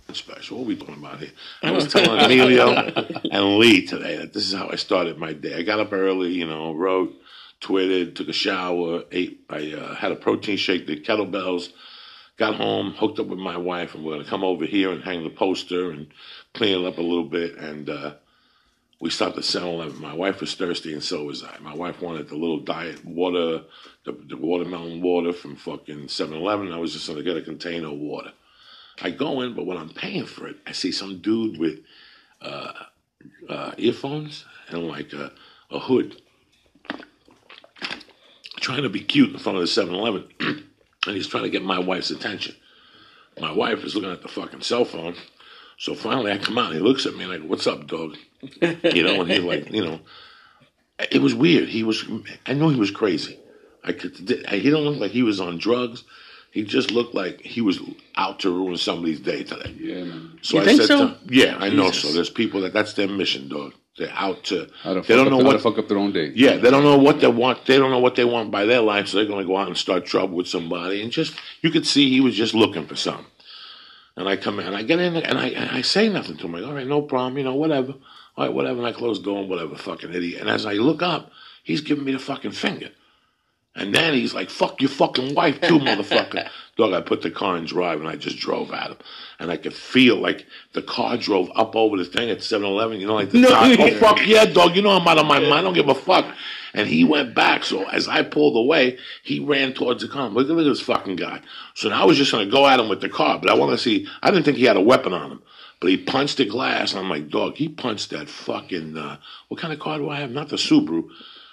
the special. What are we talking about here? I was telling Emilio and Lee today that this is how I started my day. I got up early, wrote, tweeted, took a shower, ate. I had a protein shake, did kettlebells, got home, hooked up with my wife, and we're going to come over here and hang the poster and clean it up a little bit. And we stopped at 7-Eleven. My wife was thirsty, and so was I. My wife wanted the little diet water, the watermelon water from fucking 7-Eleven. I was just going to get a container of water. I go in, but when I'm paying for it, I see some dude with earphones and like a hood trying to be cute in front of the 7-Eleven. And he's trying to get my wife's attention. My wife is looking at the fucking cell phone. So finally I come out and he looks at me and I go, "What's up, dog?" And he's like, it was weird. I knew he was crazy. He didn't look like he was on drugs. He just looked like he was out to ruin somebody's day today. Yeah, man. So you think so? Yeah, I know so. There's people that's their mission, dog. They're out to. How to fuck up their own day. Yeah, they don't know what they want. They don't know what they want by their life, so they're going to go out and start trouble with somebody. And you could see he was just looking for something. And I come in, and I get in, and I say nothing to him. Like, all right, no problem, whatever. All right, whatever. And I close the door, whatever, fucking idiot. And as I look up, he's giving me the fucking finger. And then he's like, "Fuck your fucking wife too, motherfucker." Dog, I put the car in drive and I just drove at him. And I could feel like the car drove up over the thing at 7-Eleven, like the top. "Oh, fuck yeah, dog, I'm out of my mind. I don't give a fuck." And he went back. So as I pulled away, he ran towards the car. Look at this fucking guy. So now I was just going to go at him with the car. But I want to see, I didn't think he had a weapon on him. But he punched the glass. And I'm like, dog, he punched that fucking, what kind of car do I have? Not the Subaru.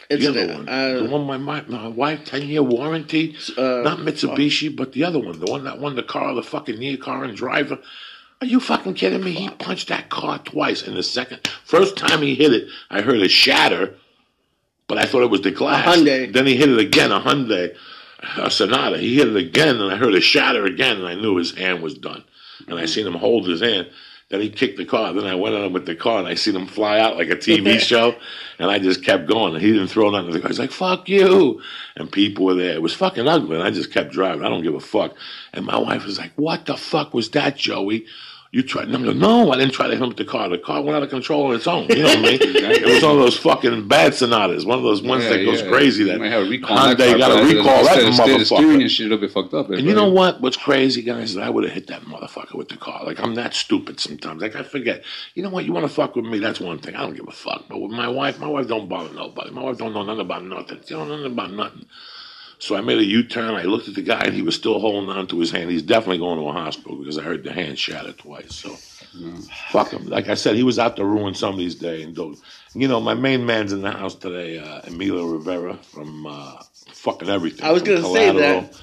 It's the other one. The one my wife, 10-year warranty. Not Mitsubishi, but the other one. The one that won the car, the fucking near car and driver. Are you fucking kidding me? He punched that car twice in the first time he hit it, I heard it shatter, but I thought it was the glass. A Hyundai. Then he hit it again, a Hyundai, a Sonata. He hit it again, and I heard it shatter again, and I knew his hand was done. And I seen him hold his hand. Then he kicked the car. Then I went at him with the car, and I seen him fly out like a TV show. And I just kept going. And he didn't throw nothing at the car. He's like, "Fuck you." And people were there. It was fucking ugly. And I just kept driving. I don't give a fuck. And my wife was like, "What the fuck was that, Joey? You tried?" And I'm like, "No, I didn't try to hit him with the car. The car went out of control on its own." You know what I mean? It was one of those fucking bad Sonatas. One of those ones that goes crazy. That might have a recall. Honda, you got to recall that motherfucker. The steering and shit will be fucked up. And you know what? What's crazy, guys, is I would have hit that motherfucker with the car. Like, I'm that stupid sometimes. Like, I forget. You know what? You want to fuck with me, that's one thing. I don't give a fuck. But with my wife don't bother nobody. My wife don't know nothing about nothing. She don't know nothing about nothing. So I made a U-turn. I looked at the guy, and he was still holding on to his hand. He's definitely going to a hospital because I heard the hand shatter twice. So, fuck him. Like I said, he was out to ruin somebody's day. And my main man's in the house today, Emilio Rivera from fucking everything. I was going to say that.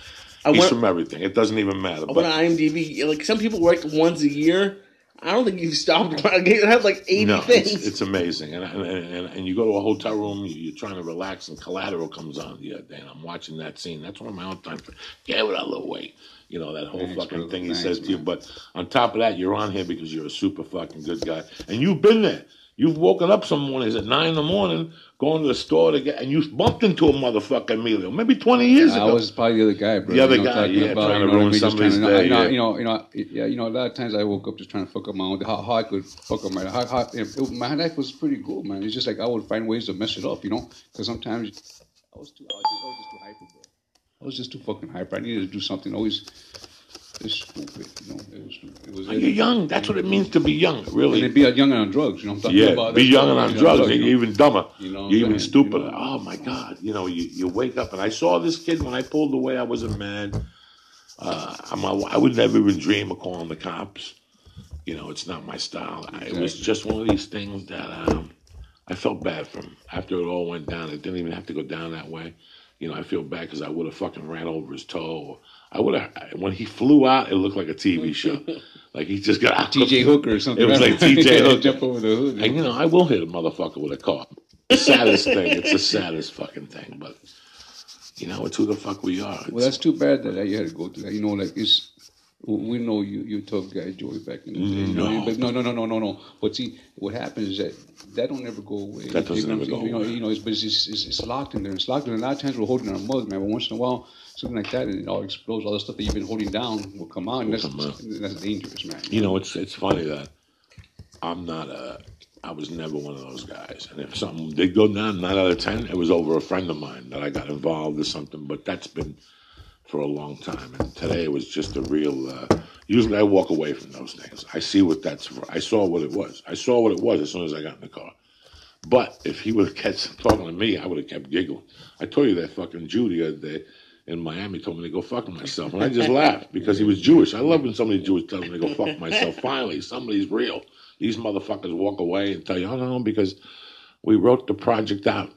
He's from everything. It doesn't even matter. I went on IMDb. Like, some people work once a year. I don't think you've stopped. It has like 80 things. It's amazing. And you go to a hotel room, you're trying to relax, and Collateral comes on the other day, and I'm watching that scene. That's one of my own time. Yeah, with that little weight. That whole fucking thing he says to you. But on top of that, you're on here because you're a super fucking good guy. And you've been there. You've woken up some mornings at 9 in the morning, going to the store and you bumped into a motherfucker, Emilio, maybe 20 years ago. I was probably the other guy, bro. The other guy, trying to ruin somebody's day. A lot of times I woke up just trying to fuck up my own day. How I could fuck up my life. My life was pretty good, man. It's just like I would find ways to mess it up, because sometimes I was just too hyper, bro. I was just too fucking hyper. I needed to do something always. It's stupid, It was. You're young. That's what it means to be young, really. And be young and on drugs, I'm talking about. Be young and on drugs. You're even dumber. You're even stupider. Oh my God! You wake up, and I saw this kid when I pulled away. I wasn't mad. I would never even dream of calling the cops. It's not my style. It was just one of these things that I felt bad for him. After it all went down, it didn't even have to go down that way. I feel bad because I would have fucking ran over his toe. I would have. When he flew out, it looked like a TV show. Like he just got TJ Hooker or something. It was like TJ Hooker. Jump over the hood. And I will hit a motherfucker with a car. The saddest thing. It's the saddest fucking thing. But it's who the fuck we are. Well, that's too bad that you had to go through that. We know you're a tough guy, Joey, back in the day. No. But see, what happens is that don't ever go away. That doesn't ever go away. It's locked in there. It's locked in there. A lot of times we're holding our mugs, man. But once in a while, something like that, and it all explodes. All the stuff that you've been holding down will come out, and that's dangerous, man. You know, it's funny that I was never one of those guys. And if something did go down, 9 out of 10, it was over a friend of mine that I got involved or something. But that's been for a long time. And today it was just a real. Usually I walk away from those things. I see what that's for. I saw what it was. I saw what it was as soon as I got in the car. But if he would have kept talking to me, I would have kept giggling. I told you that fucking Jew the other day in Miami told me to go fuck myself. And I just laughed because he was Jewish. I love when somebody Jewish tells me to go fuck myself. Finally, somebody's real. These motherfuckers walk away and tell you, oh, no, because we wrote the project out.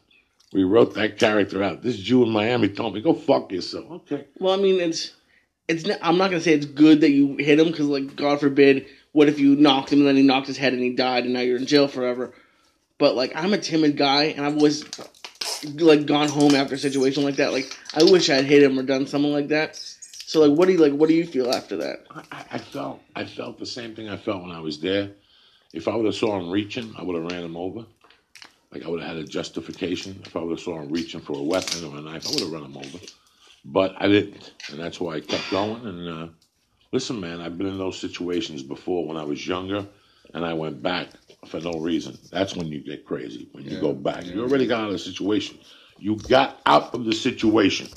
We wrote that character out. This Jew in Miami told me, go fuck yourself. Okay. Well, I mean, it's. I'm not gonna say it's good that you hit him because, like, God forbid, what if you knocked him and then he knocked his head and he died and now you're in jail forever? But, like, I'm a timid guy and I've always, like, gone home after a situation like that. Like, I wish I'd hit him or done something like that. So, like, what do you feel after that? I felt the same thing I felt when I was there. If I would have saw him reaching, I would have ran him over. Like, I would have had a justification. If I would have saw him reaching for a weapon or a knife, I would have run him over. But I didn't, and that's why I kept going. And listen, man, I've been in those situations before when I was younger, and I went back for no reason. That's when you get crazy, when you go back. You already got out of the situation. You got out of the situation.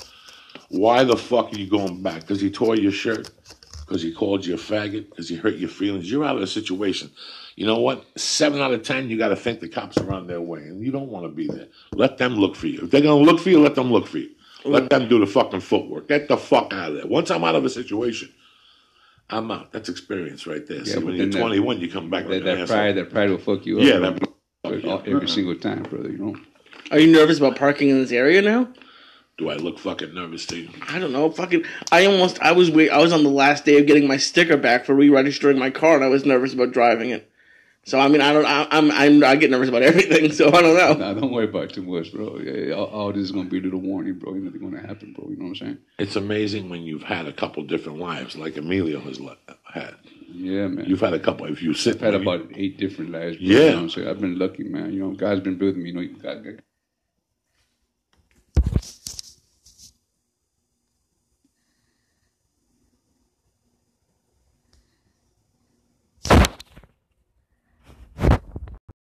Why the fuck are you going back? Because he tore your shirt? Because he called you a faggot? Because he hurt your feelings? You're out of the situation. You know what? 7 out of 10, you got to think the cops are on their way, and you don't want to be there. Let them look for you. If they're going to look for you, let them look for you. Let them do the fucking footwork. Get the fuck out of there. Once I'm out of a situation, I'm out. That's experience right there. Yeah, See, when you're 21, you come back like an asshole. That pride will fuck you up. Yeah, every single time, brother. You know. Are you nervous about parking in this area now? Do I look fucking nervous to you? I don't know. I was on the last day of getting my sticker back for re-registering my car, and I was nervous about driving it. So I mean, I get nervous about everything. So I don't know. Nah, don't worry about it too much, bro. Yeah, all this is gonna be a little warning, bro. Nothing gonna happen, bro. You know what I'm saying? It's amazing when you've had a couple different lives, like Emilio has had. Yeah, man. You've had a couple. If you sit, I've had about 8 different lives. Bro, yeah. You know what I'm saying? I've been lucky, man. You know, God's been building me. You know, God